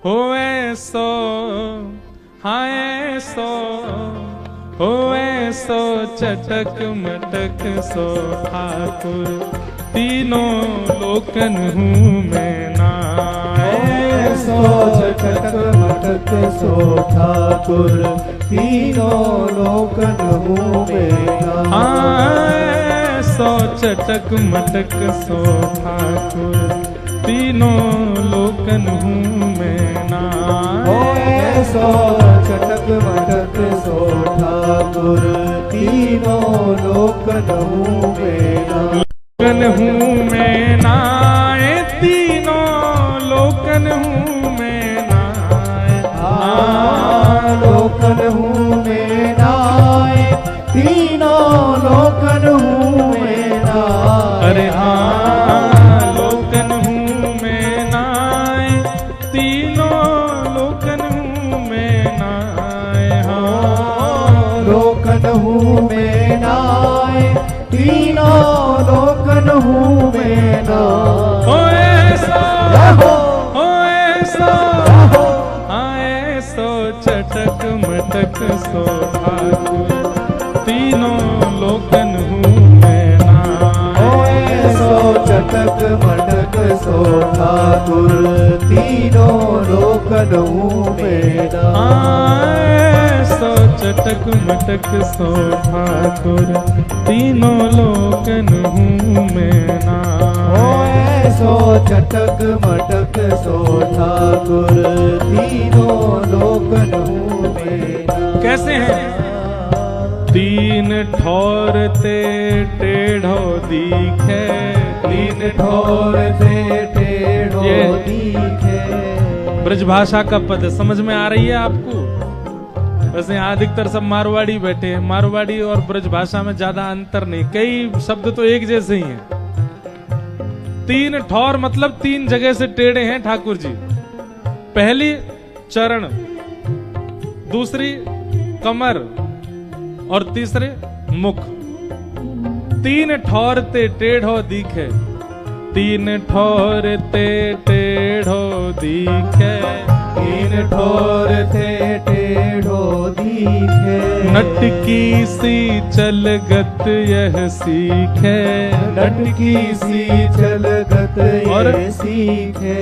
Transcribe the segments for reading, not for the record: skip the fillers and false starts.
होए सो हाय सो होए सो चटक मटक सो ठाकुर तीनों लोकन हूँ मैं ना। सो चटक मटक सो ठाकुर तीनों लोकन हूँ मैं ना। सो चटक मटक सो ठाकुर तीनों लोकन हूँ मैं ना। सो चटक मटक सो ठाकुर तीनों लोकन हूँ मैं ना। लोकन हूँ मैं ना तीनों लोकन हूँ मैं ना। लोकन हूँ मैं ना तीनों लोकन हूँ मैं ना। अरे हाँ लोकन हूँ मैं ना तीनों लोकन हूँ मैं ना। हाँ लोकन हूँ मैं ना तीनों लोकन हूँ मैं ना। होए सो आए सो चटक मटक सो ठाकुर तीनों लोकन हूँ मैं ना। सो चटक मटक सो ठाकुर तीनों लोकन हूँ मैं ना। सो चटक मटक सो ठाकुर तीनों लोकन हूँ मैं ना। सो चटक मटक सो ठाकुर तीनों लोकन हूँ मैं ना। कैसे हैं? तीन ठौर ते टेढ़ो दिखे तीन ठौर ते टेढ़ो दिखे। ब्रजभाषा का पद समझ में आ रही है आपको? वैसे यहाँ अधिकतर सब मारवाड़ी बैठे हैं। मारवाड़ी और ब्रजभाषा में ज्यादा अंतर नहीं, कई शब्द तो एक जैसे ही हैं। तीन ठौर मतलब तीन जगह से टेढ़े हैं ठाकुर जी। पहली चरण, दूसरी कमर और तीसरे मुख। तीन ठौर ते टेढ़ो दिखे तीन ठौर ते टेढ़ो दिखे। तीन ठौर ते टेढ़ो दिखे। नटकी सी चलगत यह सीखे। नटकी सी चलगत और यह सीखे।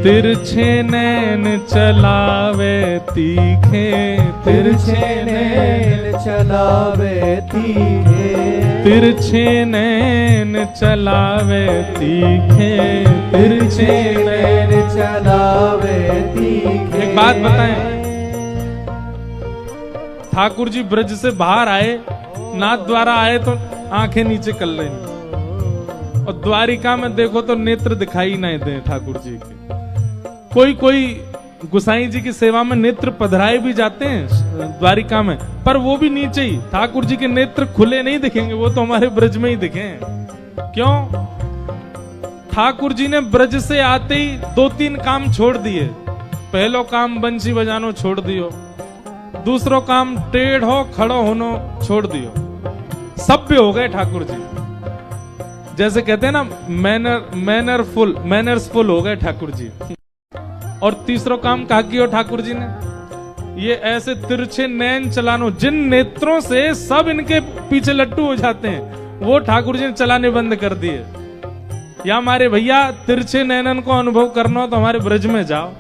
तिरछे नैन चलावे तीखे। तिरछे नैन चलावे तीखे। तिरछे नैन चलावे तीखे। तिरछे नैन चलावे तीखे। एक बात बताएं, ठाकुर जी ब्रज से बाहर आए, नाथ द्वारा आए तो आंखें नीचे कर लेंगी, और द्वारिका में देखो तो नेत्र दिखाई नहीं दे ठाकुर जी के। कोई गुसाई जी की सेवा में नेत्र पधराए भी जाते हैं द्वारिका में, पर वो भी नीचे ही। ठाकुर जी के नेत्र खुले नहीं दिखेंगे, वो तो हमारे ब्रज में ही दिखे। क्यों? ठाकुर जी ने ब्रज से आते ही दो तीन काम छोड़ दिए। पहलो काम बंसी बजानो छोड़ दियो, दूसरो काम टेढ़ो खड़ो होनो छोड़ दियो। सभ्य हो गए ठाकुर जी, जैसे कहते हैं ना मैनर्सफुल हो गए ठाकुर जी। और तीसरो काम कहा किया ठाकुर जी ने, ये ऐसे तिरछे नैन चलानो, जिन नेत्रों से सब इनके पीछे लट्टू हो जाते हैं, वो ठाकुर जी ने चलाने बंद कर दिए। या हमारे भैया तिरछे नैनन को अनुभव करना हो तो हमारे ब्रज में जाओ।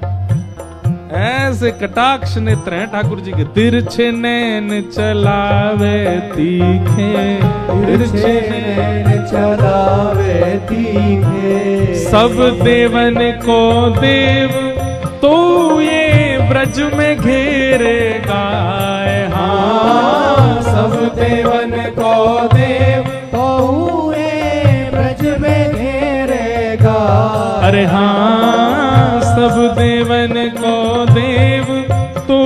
ऐसे कटाक्ष नेत्र हैं ठाकुर जी के। तिरछे नैन चलावे तीखे। तिरछे नैन चलावे तीखे। सब देवन को देव तो ये ब्रज में घेरेगा। हाँ सब देवन को देव तो ये ब्रज में घेरेगा। अरे हाँ सब देवन को देव तू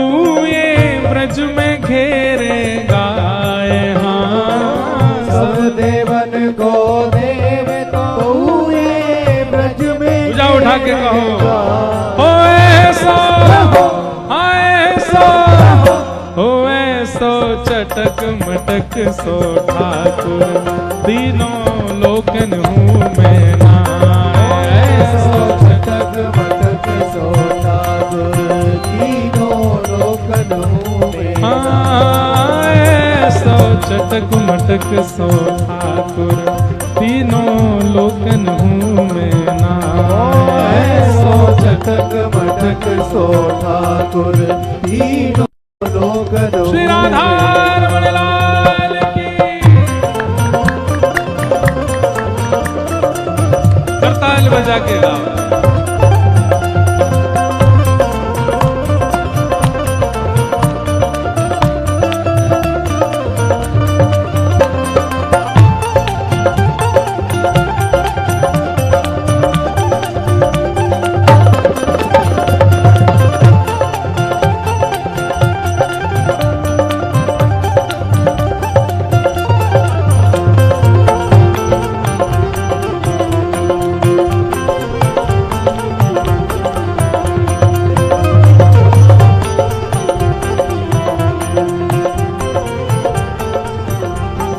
ये ब्रज में घेरेगा। हाँ सब देवन को देव तो ये ब्रज में पूजा उठा के कहो, होए सो हाय सो होए सो चटक मटक सो ठाकुर तीनों लोकन हूँ मैं ना। सो चटक मटक सो ठाकुर तीनों लोकनों में सो चटक मटक सो ठाकुर तीनों लोकन हूँ मैं ना। सो चटक मटक सो ठाकुर तीनों लोकनों श्री राधा रमण लाल की। करताल बजा के गाओ।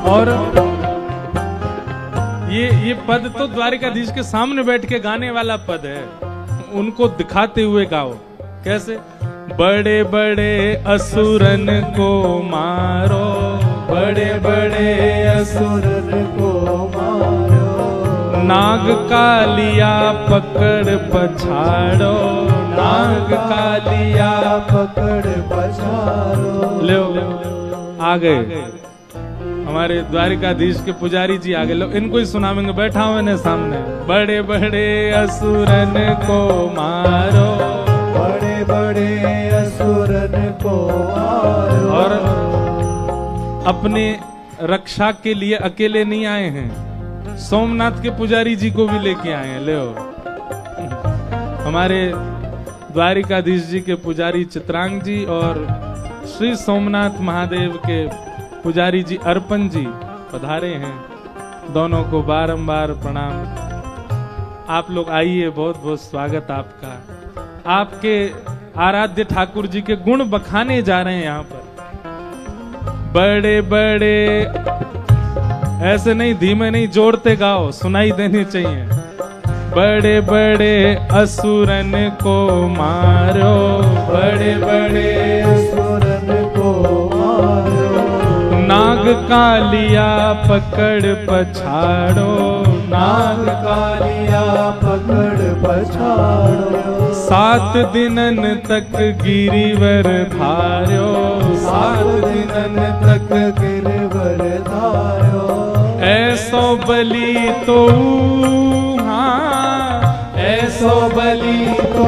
और ये पद तो द्वारिकाधीश के सामने बैठ के गाने वाला पद है, उनको दिखाते हुए गाओ। कैसे? बड़े बड़े असुरन को मारो, बड़े बड़े असुरन को मारो, नाग कालिया पकड़ पछाड़ो, नाग कालिया पकड़ पछाड़ो। लो आ गए हमारे द्वारिकाधीश के पुजारी जी, आगे लो इनको ही सुनावेंगे। बैठा हूं इन्हें सामने। बड़े बड़े असुरन को मारो, बड़े बड़े असुरन को मारो। और अपने रक्षा के लिए अकेले नहीं आए हैं, सोमनाथ के पुजारी जी को भी लेके आए हैं। ले हमारे द्वारिकाधीश जी के पुजारी चित्रांग जी और श्री सोमनाथ महादेव के पुजारी जी अर्पण जी पधारे हैं, दोनों को बारंबार प्रणाम। आप लोग आइए, बहुत बहुत स्वागत आपका। आपके आराध्य ठाकुर जी के गुण बखाने जा रहे हैं यहाँ पर। बड़े बड़े ऐसे नहीं, धीमे नहीं, जोड़ते गाओ, सुनाई देनी चाहिए। बड़े बड़े असुरन को मारो, बड़े बड़े असुरन को मारो, नाग कालिया पकड़ पछाड़ो, नाग कालिया पकड़ पछाड़ो। 7 दिनन तक गिरिवर धार्यो, 7 दिनन तक गिरवर धार्यो। ऐसो बलि तो हाँ, ऐसो बलि तो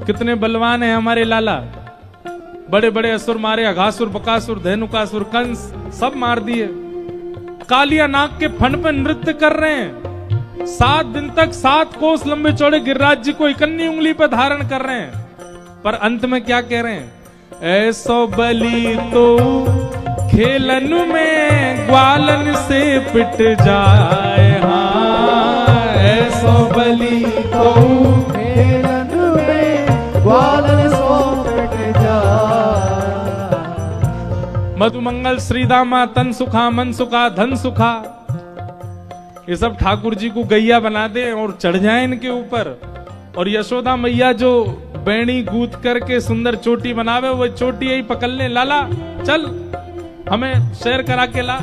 कितने बलवान है हमारे लाला। बड़े बड़े असुर मारे, अघासुर, बकासुर, धेनुकासुर, कंस सब मार दिए। कालिया नाग के फन पे नृत्य कर रहे हैं। 7 दिन तक 7 कोस लंबे चौड़े गिरिराज जी को इकन्नी उंगली पे धारण कर रहे हैं, पर अंत में क्या कह रहे हैं? ऐसो बलि तो खेलन में ग्वालन से पिट जाए। हाँ, ऐसो बलि तो खेलन में ग्वालन सो पिट जाए। मधुमंगल श्रीदामा तन सुखा मन सुखा धन सुखा, ये सब ठाकुर जी को गैया बना दे और चढ़ जाए इनके ऊपर। और यशोदा मैया जो बैणी गूंथ करके सुंदर चोटी बनावे, वो चोटी यही पकड़ ले, लाला चल हमें शेर करा के ला।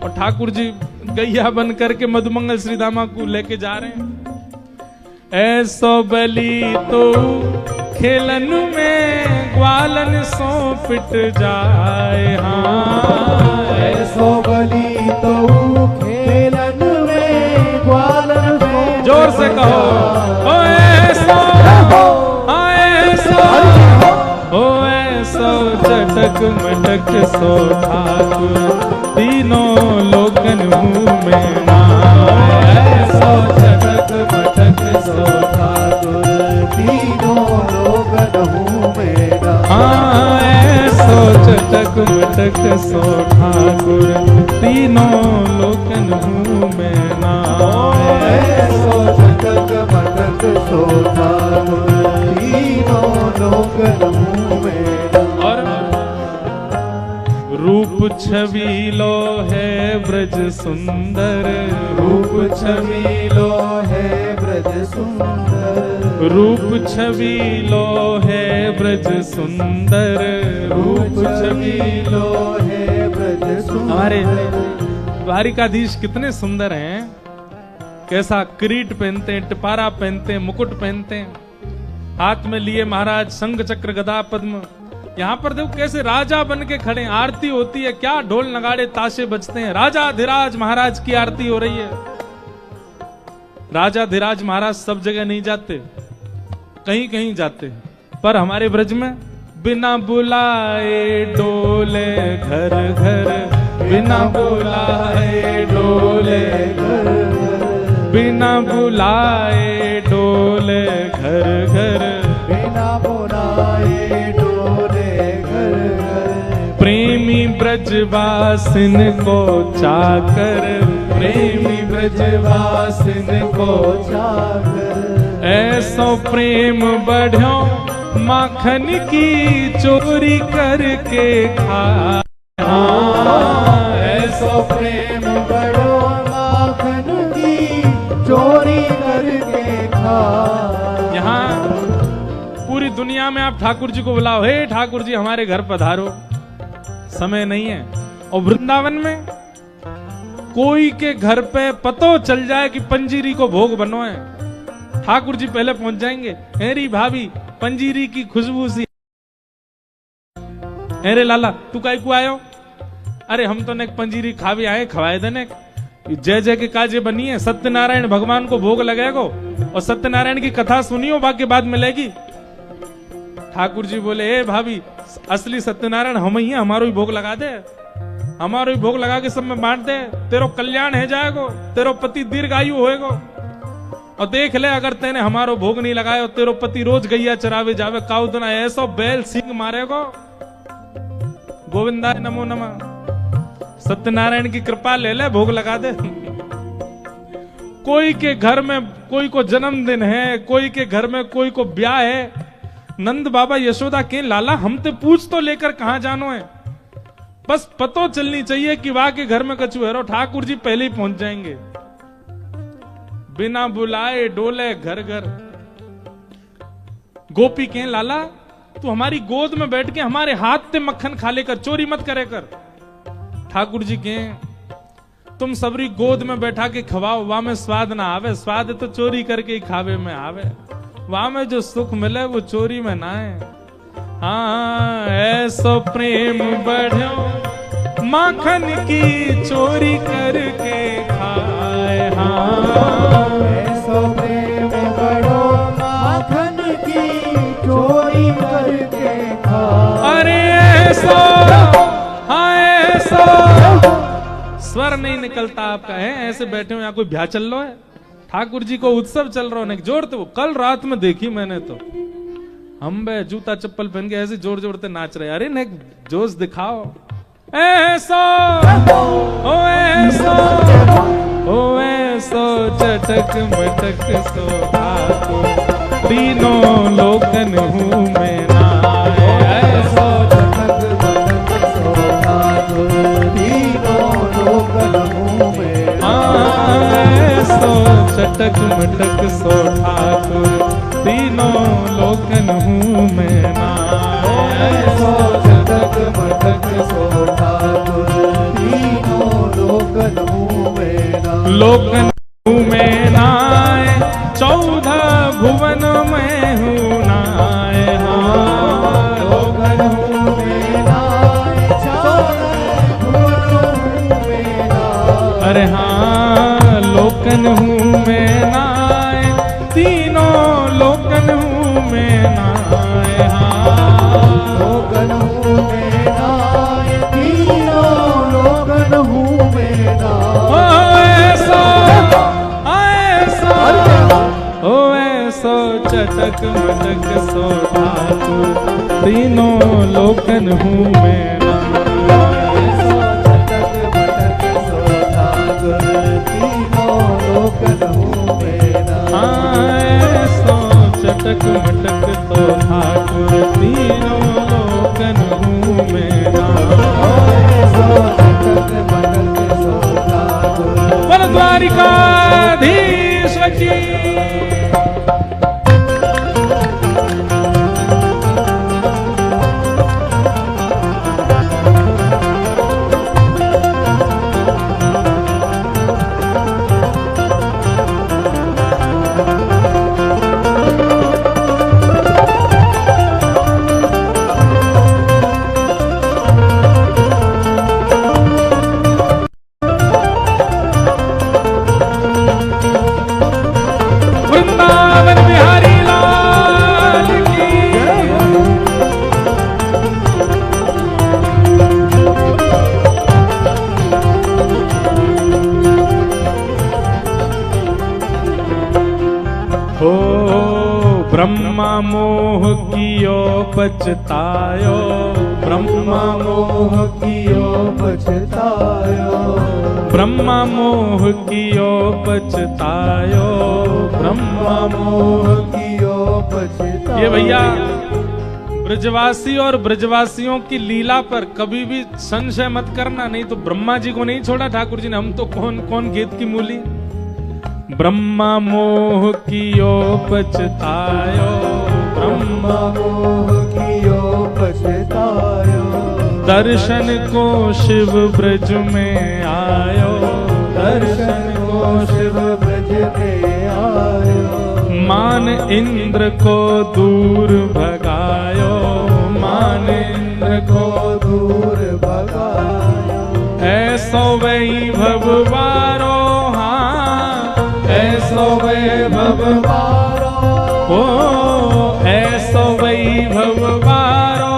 और ठाकुर जी गैया बन करके मधुमंगल श्रीदामा को लेके जा रहे हैं। ऐसो बलि तो खेलन में ग्वालन सो पिट जाए। हाँ, ऐसो बलि तो खेलन में ग्वालन सो। जोर से कहो, ओ ऐसो, ओ ऐसो चटक मटक सो ठाकुर तीनों लोकन मुँह में ना। ऐसो चटक मटक सो ठाकुर तीनों लोकन मुँह में ना। हाँ, ऐसो चटक मटक सो ठाकुर तीनों लोकन मुँह में ना। ऐसो चटक मटक सो ठाकुर तीनों लोकन मुँह में ना। और रूप छबीलो है ब्रज सुंदर, रूप छबीलो है ब्रज सुंदर, रूप छवि लो है ब्रज सुंदर, रूप छवि लो है ब्रज सुंदर। हमारे द्वारिकाधीश कितने सुंदर हैं, कैसा किरीट पहनते हैं, टिपारा पहनते हैं, मुकुट पहनते हैं, हाथ में लिए महाराज शंख चक्र गदा पद्म। यहाँ पर देखो कैसे राजा बन के खड़े, आरती होती है, क्या ढोल नगाड़े ताशे बजते हैं, राजा धीराज महाराज की आरती हो रही है। राजा धीराज महाराज सब जगह नहीं जाते, कहीं कहीं जाते, पर हमारे ब्रज में बिना बुलाए डोले घर घर, बिना बुलाए डोले घर घर, बिना बुलाए डोले घर घर, बिना बुलाए डोले घर घर। प्रेमी ब्रजवासिन को चाकर, प्रेमी ब्रजवासिन को चाकर, ऐसो प्रेम बढ़ो माखन की चोरी करके खा। ऐसो प्रेम बड़ो माखन की चोरी करके खा। यहाँ पूरी दुनिया में आप ठाकुर जी को बुलाओ, हे ठाकुर जी हमारे घर पधारो, समय नहीं है। और वृंदावन में कोई के घर पे पतो चल जाए कि पंजीरी को भोग बनो है, ठाकुर जी पहले पहुंच जाएंगे। हेरी भाभी पंजीरी की खुशबू सी, अरे लाला तू काय को आयो, अरे हम तो ने पंजीरी खा भी आए, खवाए देने जय जय के काजे बनी है, सत्यनारायण भगवान को भोग लगेगो और सत्यनारायण की कथा सुनियो बाकी बाद मिलेगी। ठाकुर जी बोले ए भाभी असली सत्यनारायण हम ही है, हमारो ही भोग लगा दे, हमारो ही भोग लगा के सब में बांट दे, तेरो कल्याण है जाएगो, तेरो पति दीर्घायु होएगो। और देख ले अगर तेने हमारो भोग नहीं लगाया, तेरो पति रोज गैया चरावे जावे, काउदना ऐसो बैल सिंह मारेगो। गोविंदाय नमो नमः, सत्यनारायण की कृपा ले ले, भोग लगा दे। कोई के घर में कोई को जन्मदिन है, कोई के घर में कोई को ब्याह है, नंद बाबा यशोदा के लाला हम ते पूछ तो लेकर कहां जानो है, बस पतो चलनी चाहिए कि वहां के घर में कछु है, ठाकुर जी पहले ही पहुंच जाएंगे। बिना बुलाए डोले घर घर। गोपी के लाला तू हमारी गोद में बैठ के हमारे हाथ से मक्खन खा लेकर, चोरी मत करे कर। ठाकुर जी के तुम सबरी गोद में बैठा के खवाओ, वहां में स्वाद ना आवे, स्वाद तो चोरी करके ही खावे में आवे, वहां में जो सुख मिले वो चोरी में ना है। हाँ ऐसो प्रेम बढ़ो माखन की चोरी करके खाए। हाँ ऐसो प्रेम बढ़ो माखन की चोरी करके खा। अरे ऐसो, हाँ ऐसो, स्वर नहीं निकलता आपका है, ऐसे बैठे हो यहाँ कोई ब्याह चल रहा है, ठाकुर जी को उत्सव चल रहा है, जोर तो कल रात में देखी मैंने तो, हम बे जूता चप्पल पहन के ऐसे जोर जोर से नाच रहे, अरे ने जोश दिखाओ। ऐसो ओ ऐसो ओ ऐसो चटक मटक सो ठाकुर, तीनों लोकन हूँ मैं नाय। ऐसो चटक मटक सो ठाकुर, तीनों लोकन हूँ मैं नाय। ऐसो चटक मटक सो ठाकुर, तीनों लोकन हूँ मैं नाय। ऐसो चटक मटक सो ठाकुर, तीनों लोकन हूँ मैं नाय। लोकन हूँ मैं नाय, 14 भुवन में हूँ नाय। हाँ लोकन हूँ मैं नाय, 14 भुवन हूँ मैं नाय। अरे हाँ लोकन हूँ मैं नाय, तीनों लोकन हूँ मैं नाय। हाँ लोकन हूँ मैं नाय, तीनों लोकन हूँ मैं नाय। ओ ऐसो चटक मटक सो ठाकुर, तीनों लोकन हूँ मैं नाय। ऐसो चटक मटक सो ठाकुर, तीनों लोकन हूँ मैं नाय। हाँ ऐसो चटक मटक सो ठाकुर, तीनों लोकन हूँ मैं नाय। ऐसो चटक मटक सो ठाकुर, बोल द्वारिकाधीश की वृंदावन बिहारी लाल की हो ब्रह्मा मोह कियो पछतायो, ब्रह्मा मोह कियो पछतायो, ब्रह्मा मोह कियो पछतायो, ब्रह्मा मोह कियो पछतायो। ये भैया ब्रजवासी और ब्रजवासियों की लीला पर कभी भी संशय मत करना, नहीं तो ब्रह्मा जी को नहीं छोड़ा ठाकुर जी ने, हम तो कौन कौन गेत की मूली। ब्रह्मा मोह कियो पछतायो, ब्रह्मा मोह कियो पछतायो, दर्शन को शिव ब्रज में आयो, दर्शन को शिव ब्रज में आयो, मान इंद्र को दूर भगायो, मान इंद्र को दूर भगायो, ऐसो वैभव बारो, ऐसो वैभव बारो, ओ ऐसो वैभव बारो,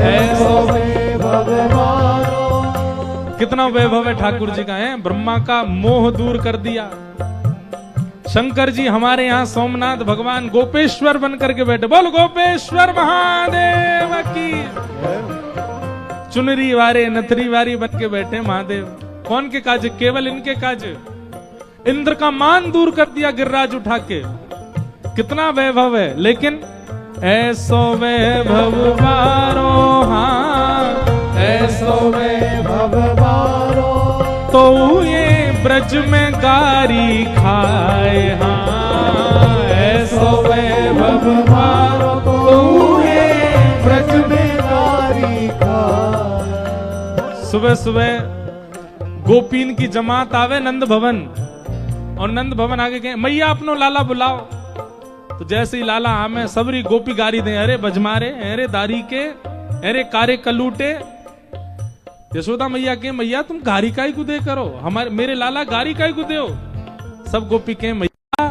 ऐसो वैभव बारो। कितना वैभव है ठाकुर जी का है। ब्रह्मा का मोह दूर कर दिया। शंकर जी हमारे यहाँ सोमनाथ भगवान गोपेश्वर बन करके बैठे। बोल गोपेश्वर महादेव की। चुनरी वारे नथरी वारी बन के बैठे महादेव। कौन के काज? केवल इनके काज। इंद्र का मान दूर कर दिया गिरिराज उठा के। कितना वैभव है। लेकिन ऐसो वैभव बारो, हाँ ऐसो वैभव बारो, तो ये ब्रज में गारी खाए, हाँ ऐसो वैभव बारो, तो ये ब्रज में गारी खाए। सुबह सुबह गोपीन की जमात आवे नंद भवन, और नंद भवन आगे कहे मैया अपनो लाला बुलाओ। तो जैसे ही लाला आमे सबरी गोपी गारी दे, अरे बजमारे, अरे दारी के, अरे कारे कलूटे। यशोदा मैया के मैया तुम गारी काई को दे करो, हमारे मेरे लाला गारी काई को दे। सब गोपी के मैया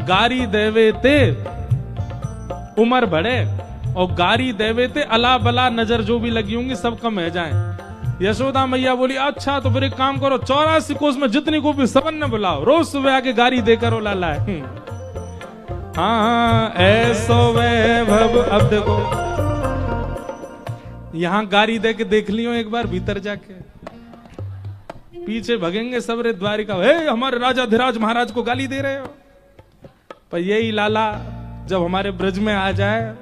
गारी देवे ते उमर बढ़े, और गारी देवे ते अला बला नजर जो भी लगी होंगी सब कम है जाए। यशोदा मैया बोली अच्छा तो फिर एक काम करो, 84 कोस में जितनी गोपी सबन ने बुलाओ, रोज सुबह आके गारी दे करो लाला। हाँ ऐसो वैभव। अब देखो यहां गारी दे के देख लियो एक बार भीतर जाके, पीछे भगेंगे सबरे द्वारिका, हे हमारे राजा धीराज महाराज को गाली दे रहे हो। पर यही लाला जब हमारे ब्रज में आ जाए,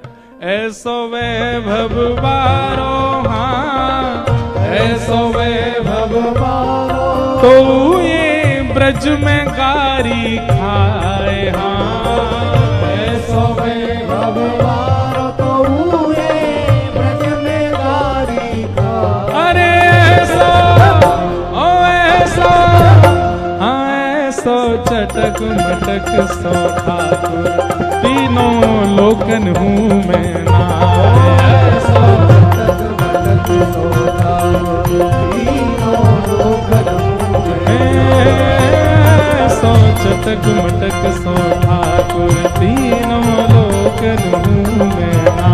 ऐसो वैभव बारो, हाँ ऐसो वैभव बारो, तो ये ब्रज में गारी खाए, हाँ ऐसो वैभव बारो, तो ये ब्रज में गारी खाए। अरे ऐसो, ओ ऐसो, हाँ ऐसो चटक मटक सो ठाकुर, तीनों लोकन हूँ मैं ना। ऐसो चटक मटक सो ठाकुर, तीनों लोकन हूँ मैं। सो चटक मटक सो ठाकुर, तीनों लोकन हूँ मैं ना।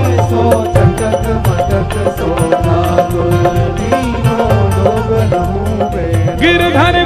ऐसो चटक मटक सो ठाकुर, तीनों लोकन हूँ मैं। गिरधर